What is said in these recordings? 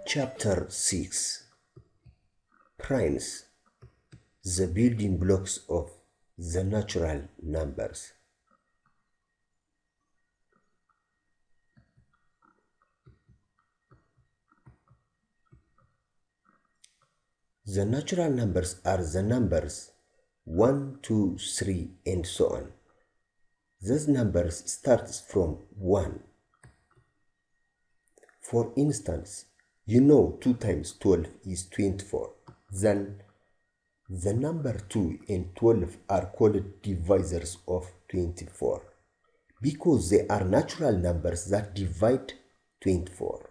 Chapter 6. Primes, the building blocks of the natural numbers. The natural numbers are the numbers 1, 2, 3, and so on. These numbers start from 1. For instance, you know 2 times 12 is 24. Then the number 2 and 12 are called divisors of 24 because they are natural numbers that divide 24.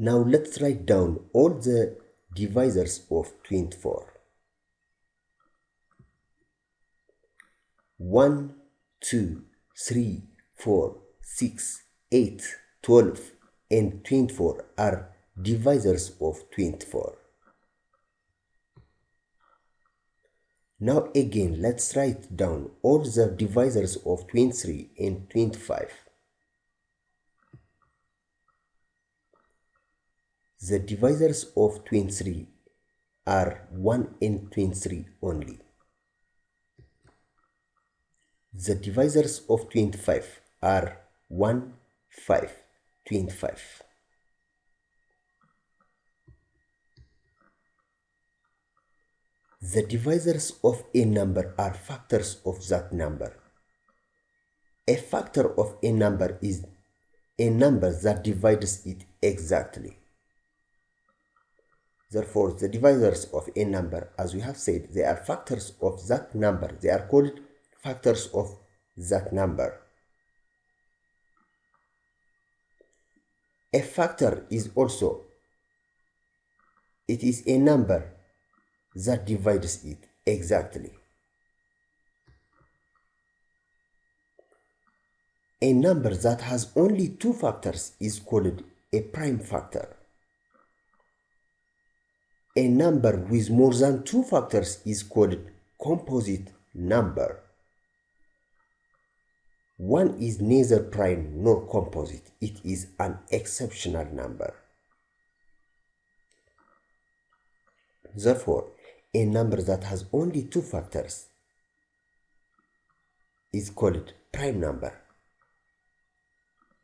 Now let's write down all the divisors of 24. 1, 2, 3, 4, 6, 8, 12, and 24 are divisors of 24. Now again, let's write down all the divisors of 23 and 25. The divisors of 23 are 1 and 23 only. The divisors of 25 are 1, 5, 25. The divisors of a number are factors of that number. A factor of a number is a number that divides it exactly. Therefore, the divisors of a number, as we have said, they are factors of that number. They are called factors of that number. A factor is also, it is a number that divides it exactly. A number that has only 2 factors is called a prime factor. A number with more than 2 factors is called composite number. 1 is neither prime nor composite. It is an exceptional number. Therefore, a number that has only 2 factors is called prime number.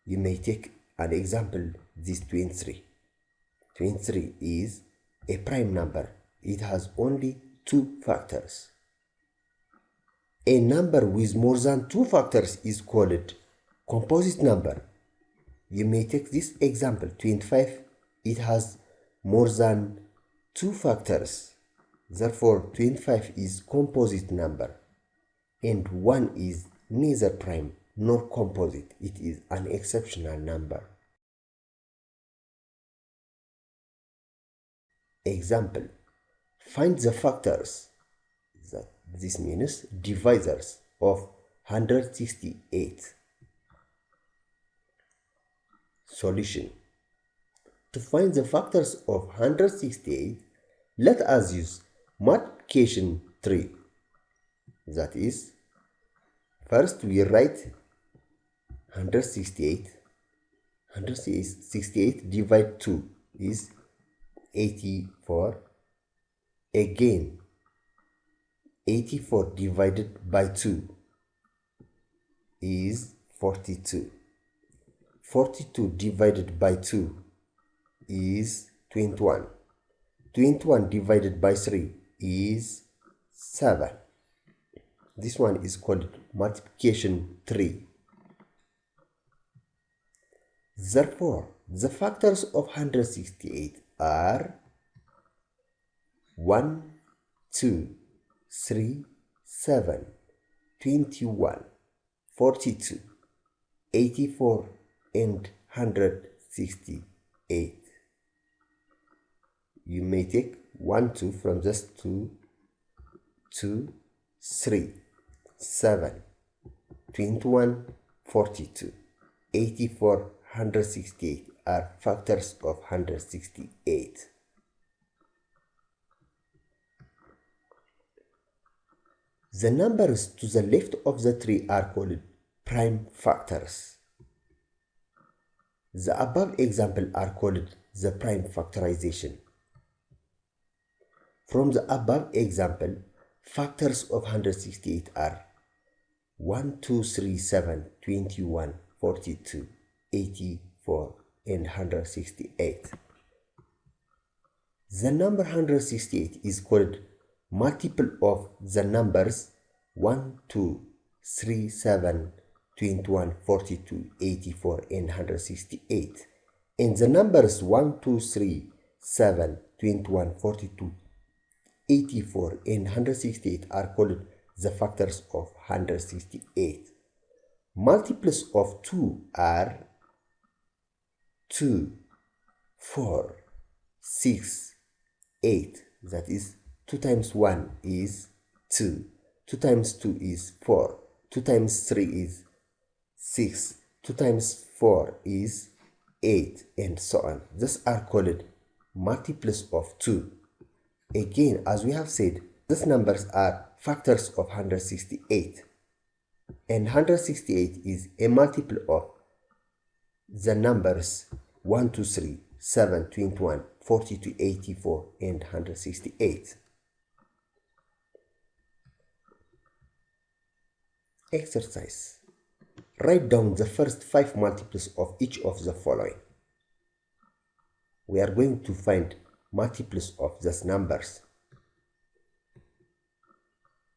You may take an example, this 23. 23 is a prime number. It has only 2 factors. A number with more than 2 factors is called composite number. You may take this example, 25. It has more than 2 factors. Therefore, 25 is composite number. And 1 is neither prime nor composite. It is an exceptional number. Example, find the factors, this means divisors, of 168. Solution. To find the factors of 168, let us use multiplication tree. That is, first we write 168. 168 divided 2 is 84. Again, 84 divided by 2 is 42. 42 divided by 2 is 21. 21 divided by 3 is 7. This one is called multiplication tree. Therefore, the factors of 168 are 1, 2, 3, 7, 21, 42, 84, and 168. You may take 1, 2 from this 2, 2, 3, 7, 21, 42, 84, 168 are factors of 168. The numbers to the left of the tree are called prime factors. The above examples are called the prime factorization. From the above example, factors of 168 are 1, 2, 3, 7, 21, 42, 84, and 168. The number 168 is called multiple of the numbers 1, 2, 3, 7, 21, 42, 84, and 168. And the numbers 1, 2, 3, 7, 21, 42, 84, and 168 are called the factors of 168. Multiples of 2 are 2, 4, 6, 8. That is 2 times 1 is 2. 2 times 2 is 4. 2 times 3 is 6. 2 times 4 is 8, and so on. These are called multiples of 2. Again, as we have said, these numbers are factors of 168. And 168 is a multiple of the numbers 1, 2, 3, 7, 21, 42, 84, and 168. Exercise. Write down the first 5 multiples of each of the following. We are going to find multiples of these numbers.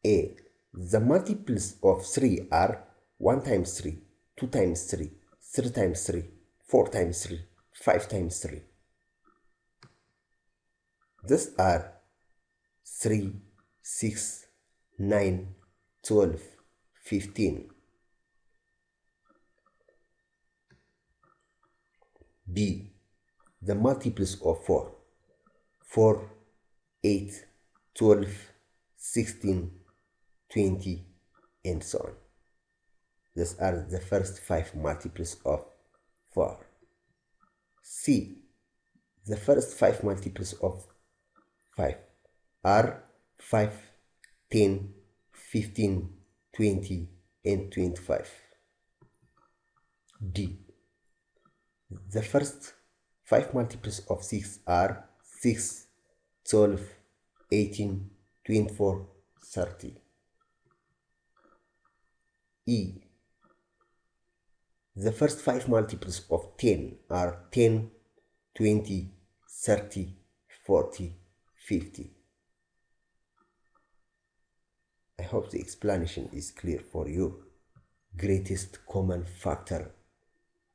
A. The multiples of 3 are 1 times 3, 2 times 3, 3 times 3, 4 times 3, 5 times 3. These are 3, 6, 9, 12, 15. B. The multiples of 4. 4, 8, 12, 16, 20, and so on. These are the first 5 multiples of 4. C. The first 5 multiples of 5 are 5, 10, 15, 20, and 25. D. The first 5 multiples of 6 are 6, 12, 18, 24, 30. E. The first 5 multiples of 10 are 10, 20, 30, 40, 50. I hope the explanation is clear for you. Greatest common factor,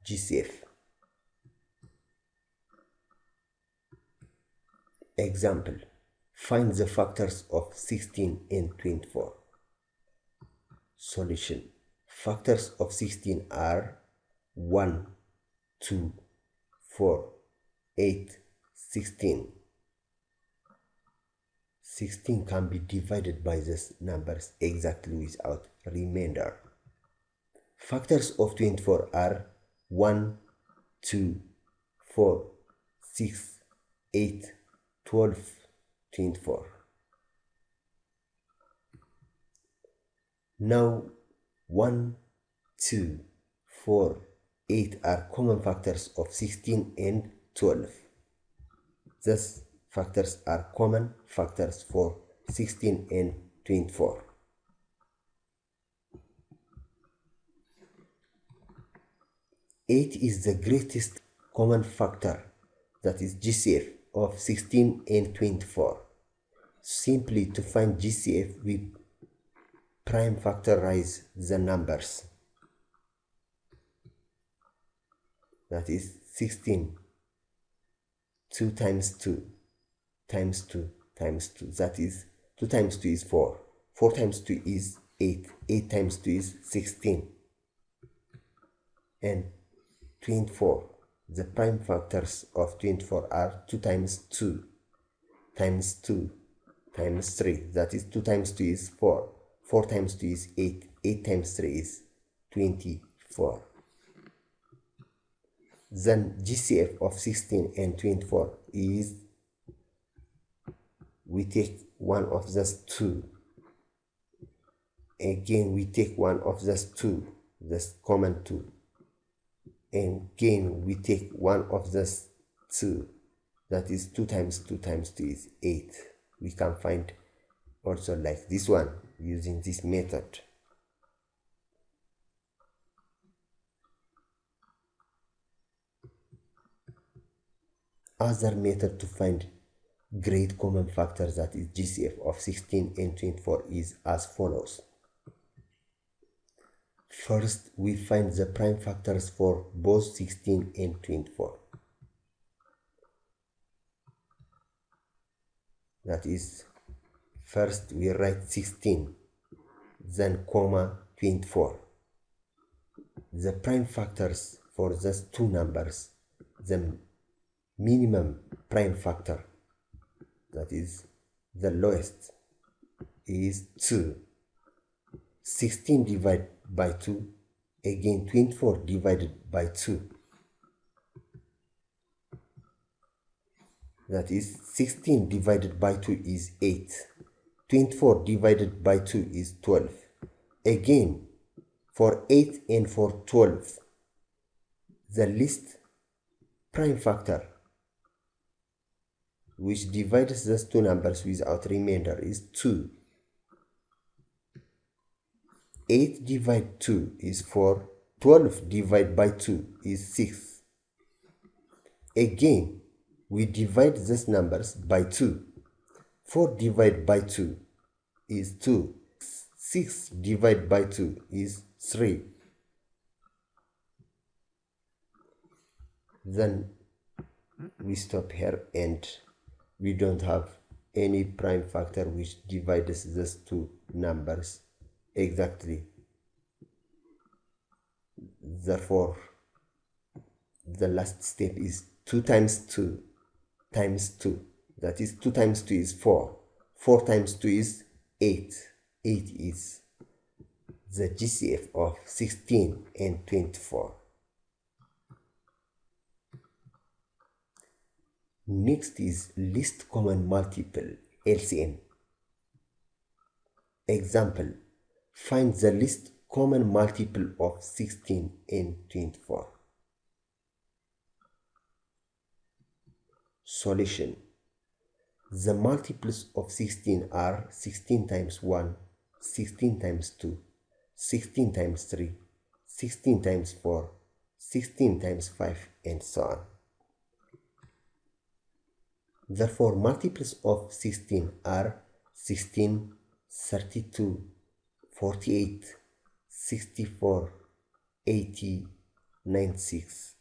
GCF. Example. Find the factors of 16 and 24. Solution. Factors of 16 are 1, 2, 4, 8, 16. 16 can be divided by these numbers exactly without remainder. Factors of 24 are 1, 2, 4, 6, 8, 12, 24. Now 1, 2, 4, 8 are common factors of 16 and 12. Thus, factors are common factors for 16 and 24. Eight is the greatest common factor, that is GCF, of 16 and 24. Simply to find GCF, we prime factorize the numbers. That is 16, 2 times 2, times 2, times 2. That is 2 times 2 is 4. 4 times 2 is 8. 8 times 2 is 16. And 24. The prime factors of 24 are 2 times 2, times 2, times 3. That is 2 times 2 is 4. 4 times 2 is 8. 8 times 3 is 24. Then GCF of 16 and 24 is, we take one of those two. Again, we take one of those two, this common 2. And again, we take one of those 2. That is 2 times 2 times 2 is 8. We can find also like this one using this method. Other method to find great common factor, that is GCF of 16 and 24, is as follows. First, we find the prime factors for both 16 and 24. That is, first we write 16, then comma 24. The prime factors for those two numbers, the minimum prime factor, that is the lowest, is 2. 16 divided by 2, again 24 divided by 2. That is 16 divided by 2 is 8. 24 divided by 2 is 12. Again, for 8 and for 12, the least prime factor which divides those two numbers without remainder is 2. 8 divided 2 is 4. 12 divided by 2 is 6. Again, we divide these numbers by 2. 4 divided by 2 is 2. 6 divided by 2 is 3. Then we stop here and we don't have any prime factor which divides these two numbers exactly. Therefore, the last step is 2 times 2 times 2. That is 2 times 2 is 4. 4 times 2 is 8. 8 is the GCF of 16 and 24. Next is least common multiple, LCM. Example, find the least common multiple of 16 and 24. Solution. The multiples of 16 are 16 times 1, 16 times 2, 16 times 3, 16 times 4, 16 times 5, and so on. Therefore, multiples of 16 are 16, 32, 48, 64, 80, 96.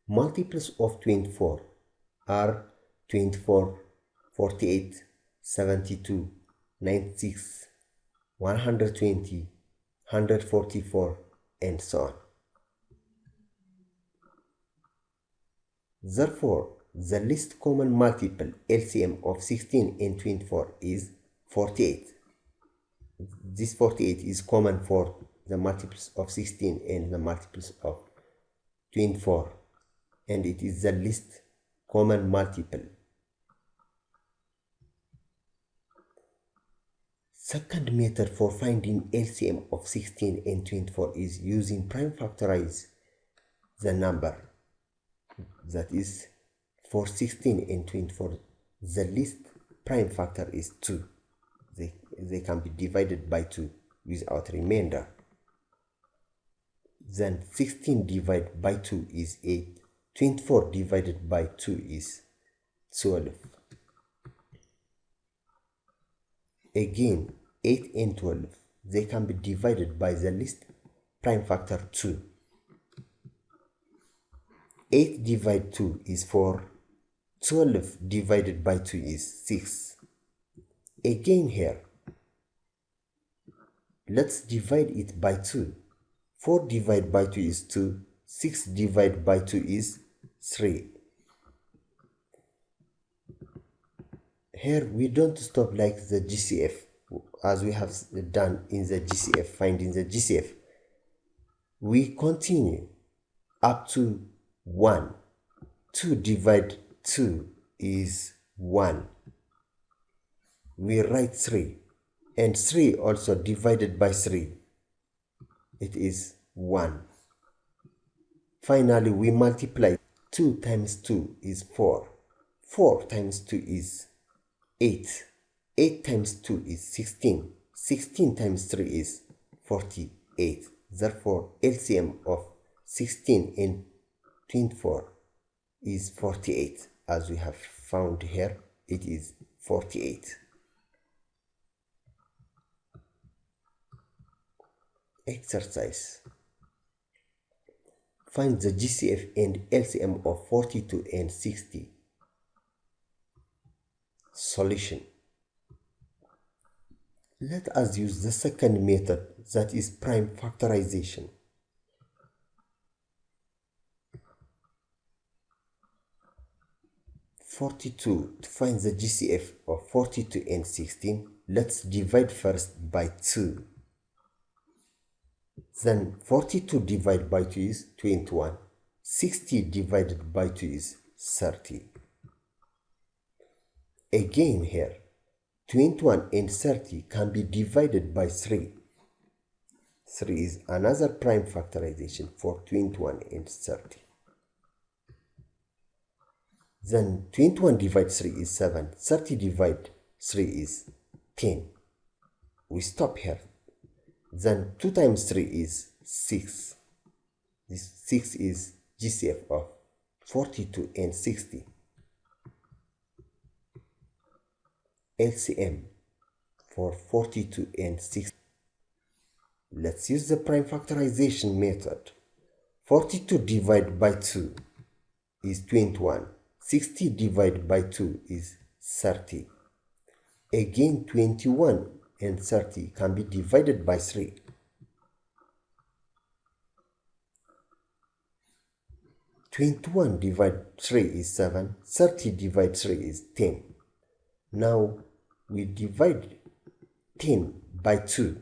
Multiples of 24 are 24, 48, 72, 96, 120, 144, and so on. Therefore, the least common multiple LCM of 16 and 24 is 48. This 48 is common for the multiples of 16 and the multiples of 24, and it is the least common multiple. Second method for finding LCM of 16 and 24 is using prime factorize the number. That is, for 16 and 24, the least prime factor is 2. They can be divided by 2 without remainder. Then 16 divided by 2 is 8. 24 divided by 2 is 12. Again, 8 and 12, they can be divided by the least prime factor 2. 8 divided 2 is 4. 12 divided by 2 is 6. Again here, let's divide it by 2. 4 divided by 2 is 2. 6 divided by 2 is 3. Here we don't stop like the GCF as we have done in the GCF, finding the GCF. We continue up to 1. 2 divided 2 is 1. We write 3. And 3 also divided by 3. It is 1. Finally, we multiply. 2 times 2 is 4. 4 times 2 is 8. 8 times 2 is 16. 16 times 3 is 48. Therefore, LCM of 16 and 24 is 48. As we have found here, it is 48. Exercise. Find the GCF and LCM of 42 and 60. Solution. Let us use the second method, that is prime factorization. To find the GCF of 42 and 16, let's divide first by 2. Then 42 divided by 2 is 21. 60 divided by 2 is 30. Again here, 21 and 30 can be divided by 3. 3 is another prime factorization for 21 and 30. Then 21 divided 3 is 7. 30 divided 3 is 10. We stop here. Then 2 times 3 is 6. This 6 is GCF of 42 and 60. LCM for 42 and 60. Let's use the prime factorization method. 42 divided by 2 is 21. 60 divided by 2 is 30. Again, 21 and 30 can be divided by 3. 21 divided 3 is 7. 30 divided 3 is 10. Now we divide 10 by 2.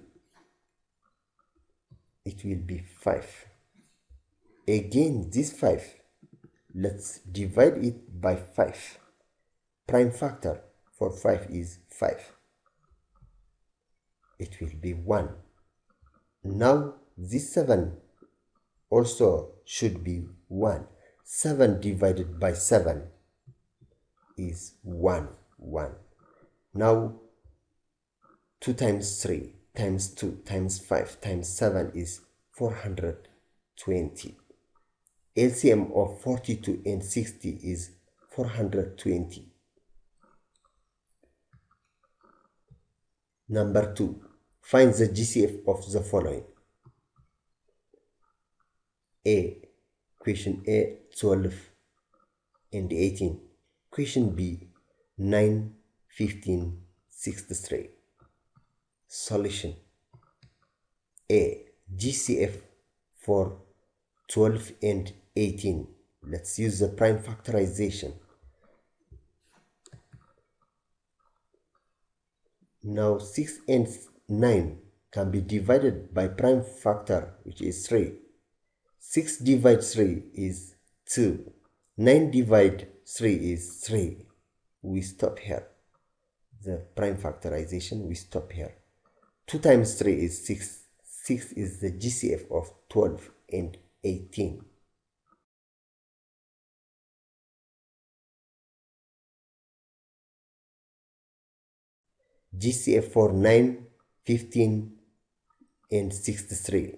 It will be 5. Again, this 5, let's divide it by 5. Prime factor for 5 is 5. It will be 1. Now this 7 also should be 1. 7 divided by 7 is 1. Now 2 times 3 times 2 times 5 times 7 is 420. LCM of 42 and 60 is 420. Number 2. Find the GCF of the following. Question A, 12 and 18. Question B, 9, 15, 63. Solution. A. GCF for 12 and 18. Let's use the prime factorization. Now 6 and 9 can be divided by prime factor, which is 3. 6 divided 3 is 2. 9 divided 3 is 3. We stop here. The prime factorization, we stop here. 2 times 3 is 6. 6 is the GCF of 12 and 18. GCF for 9, 15, and 63.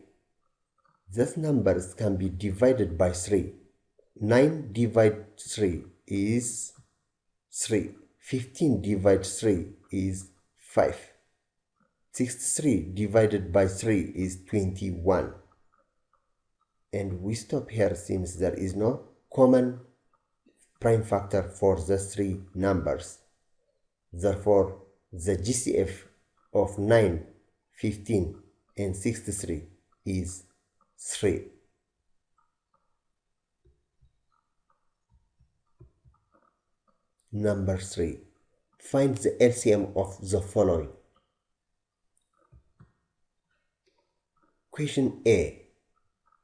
These numbers can be divided by 3. 9 divided 3 is 3. 15 divided 3 is 5. 63 divided by 3 is 21. And we stop here since there is no common prime factor for the 3 numbers. Therefore, the GCF of 9, 15, and 63 is 3. Number 3. Find the LCM of the following. Question A,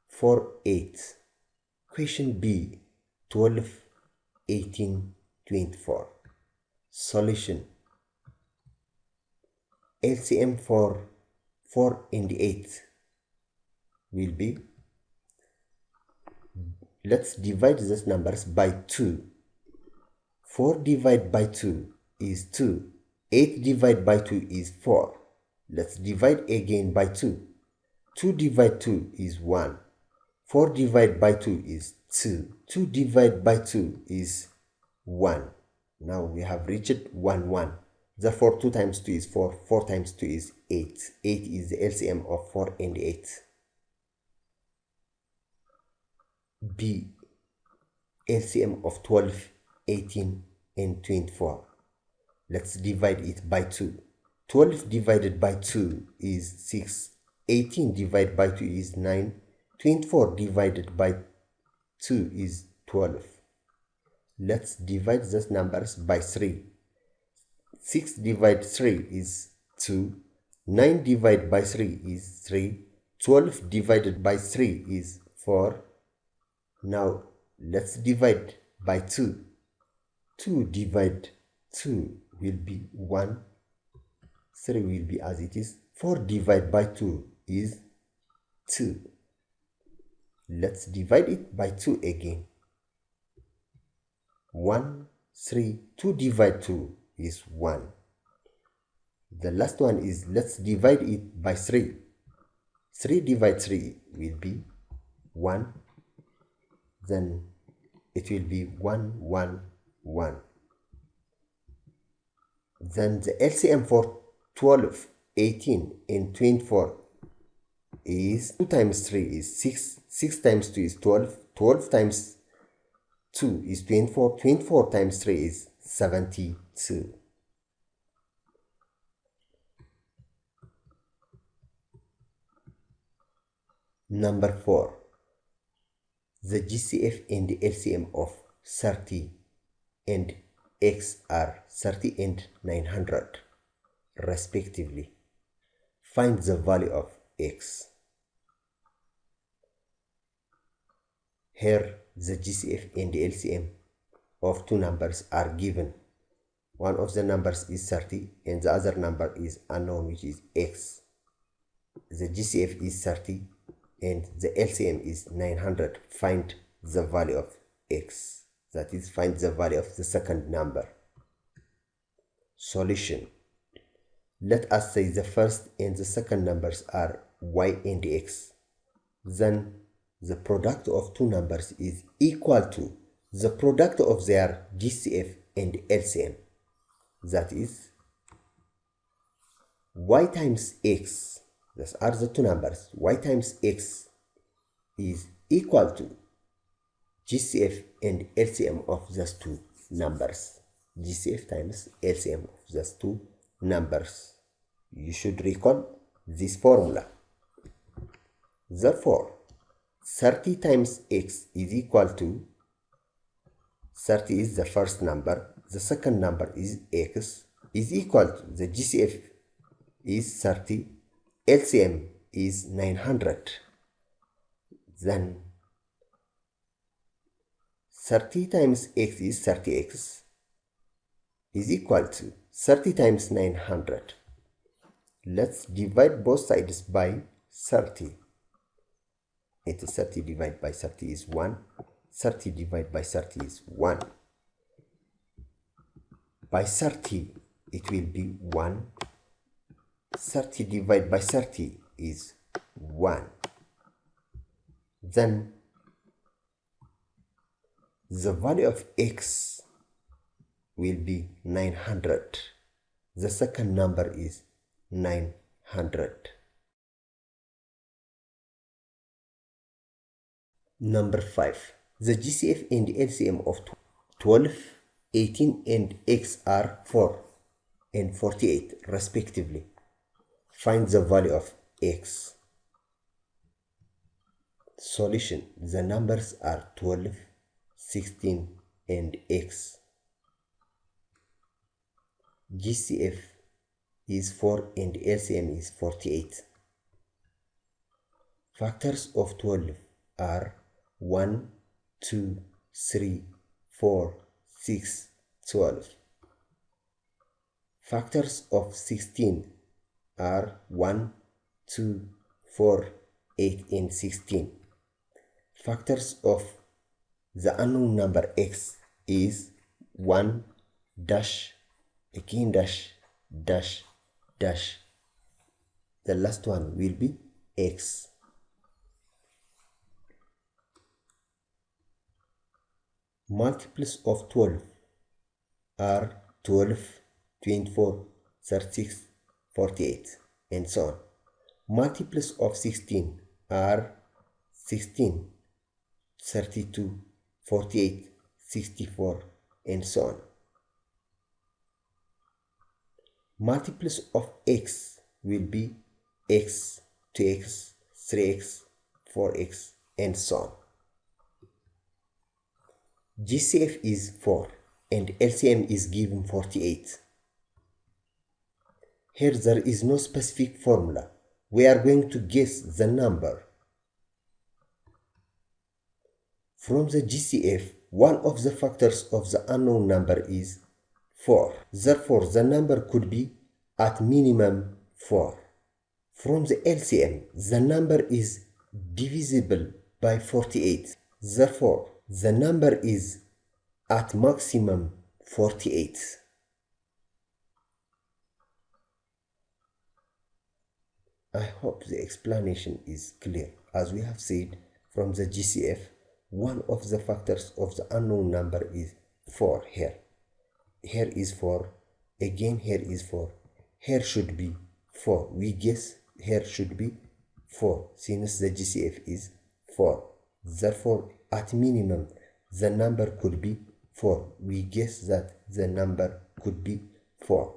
4, 8. Question B, 12, 18, 24. Solution. LCM for 4 and 8 will be, let's divide these numbers by 2. 4 divided by 2 is 2. 8 divided by 2 is 4. Let's divide again by 2. 2 divided 2 is 1. 4 divided by 2 is 2. 2 divided by 2 is 1. Now we have reached 1, 1. Therefore 2 times 2 is 4. 4 times 2 is 8. 8 is the LCM of 4 and 8. B. LCM of 12, 18 and 24. Let's divide it by 2. 12 divided by 2 is 6. 18 divided by 2 is 9. 24 divided by 2 is 12. Let's divide these numbers by 3. 6 divided 3 is 2. 9 divided by 3 is 3. 12 divided by 3 is 4. Now let's divide by 2. 2 divided 2 will be 1. 3 will be as it is. 4 divided by 2 is 2. Let's divide it by 2 again. 1, 3, 2 divided 2 is 1. The last one is, let's divide it by 3. 3 divided 3 will be 1. Then it will be 1, 1, 1. Then the LCM for 12, 18 and 24 is 2 times 3 is 6. 6 times 2 is 12. 12 times 2 is 24. 24 times 3 is 72. Number 4. The GCF and the LCM of 30 and X are 30 and 900 respectively. Find the value of X. Here the GCF and the LCM of two numbers are given. One of the numbers is 30 and the other number is unknown, which is X. The GCF is 30 and the LCM is 900. Find the value of X. That is, find the value of the second number. Solution. Let us say the first and the second numbers are Y and X. Then the product of two numbers is equal to the product of their GCF and LCM. That is, Y times X, those are the two numbers, Y times X is equal to GCF and LCM of those two numbers. GCF times LCM of those two numbers. You should recall this formula. Therefore, 30 times X is equal to, 30 is the first number, the second number is X, is equal to, the GCF is 30, LCM is 900. Then 30 times X is 30X is equal to 30 times 900. Let's divide both sides by 30. It is 30 divided by 30 is 1. 30 divided by 30 is 1. By 30, it will be 1. 30 divided by 30 is 1. Then the value of X will be 900. The second number is 900. Number 5. The GCF and LCM of 12, 18 and X are 4 and 48 respectively. Find the value of X. Solution. The numbers are 12, 16 and X. GCF is 4 and LCM is 48. Factors of 12 are 1, 2, 3, 4, 6, 12. Factors of 16 are 1, 2, 4, 8, and 16. Factors of the unknown number x is 1, dash, again dash, dash, dash. The last one will be x. Multiples of 12 are 12, 24, 36, 48, and so on. Multiples of 16 are 16, 32, 48, 64, and so on. Multiples of x will be x, 2x, 3x, 4x, and so on. GCF is 4 and LCM is given 48. Here there is no specific formula. We are going to guess the number. From the GCF, one of the factors of the unknown number is 4. Therefore, the number could be at minimum 4. From the LCM, the number is divisible by 48. Therefore, the number is at maximum 48. I hope the explanation is clear. As we have said, from the GCF, one of the factors of the unknown number is 4 here. Here is 4. Again, here is 4. Here should be 4. We guess here should be 4 since the GCF is 4. Therefore, at minimum, the number could be 4. We guess that the number could be 4.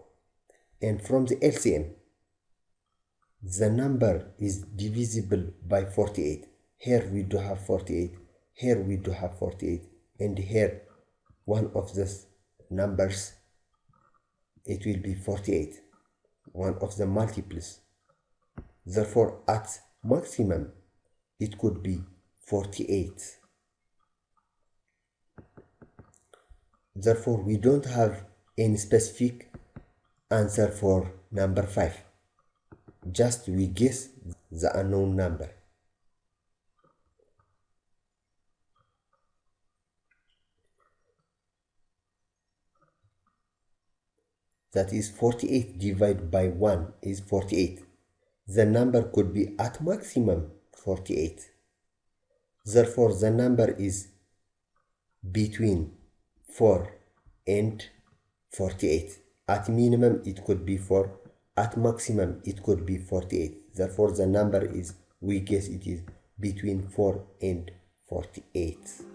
And from the LCM, the number is divisible by 48. Here we do have 48. Here we do have 48. And here, one of these numbers, it will be 48. One of the multiples. Therefore, at maximum, it could be 48. Therefore, we don't have any specific answer for number 5. Just we guess the unknown number. That is 48 divided by 1 is 48. The number could be at maximum 48. Therefore, the number is between 4 and 48. At minimum, it could be 4. At maximum, it could be 48. Therefore, the number is, we guess it is between 4 and 48.